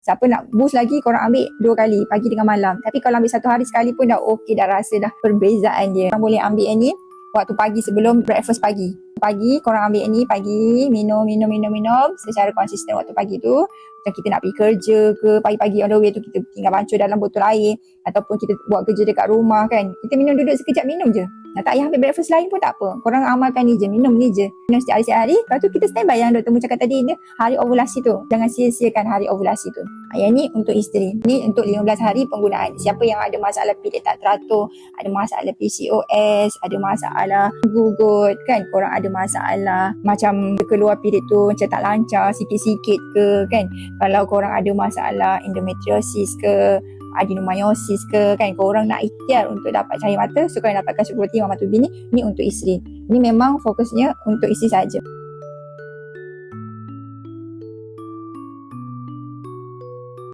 Siapa nak boost lagi, korang ambil 2 kali, pagi dengan malam. Tapi kalau ambil 1 hari sekali pun dah okey, dah rasa dah perbezaan dia. Korang boleh ambil yang ni waktu pagi sebelum breakfast pagi. Pagi korang ambil yang ni, pagi minum secara konsisten waktu pagi tu. Macam kita nak pergi kerja ke, pagi-pagi on the way tu kita tinggal bancuh dalam botol air, ataupun kita buat kerja dekat rumah kan, kita minum, duduk sekejap minum je. Nak tak payah ambil breakfast lain pun tak apa. Korang amalkan ni je, minum ni je. Minum setiap hari. Lepas tu kita standby yang Dr. Mu cakap tadi, dia hari ovulasi tu. Jangan sia-siakan hari ovulasi tu. Yang ni untuk isteri. Ni untuk 15 hari penggunaan. Siapa yang ada masalah period tak teratur, ada masalah PCOS, ada masalah gugut kan, korang ada masalah macam keluar period tu macam tak lancar sikit-sikit ke kan. Kalau korang ada masalah endometriosis ke, adenomyosis ke kan, korang nak ikhtiar untuk dapat cahaya mata, so korang dapatkan sugar protein Mama Tubi ni untuk isteri. Ni memang fokusnya untuk isteri saja.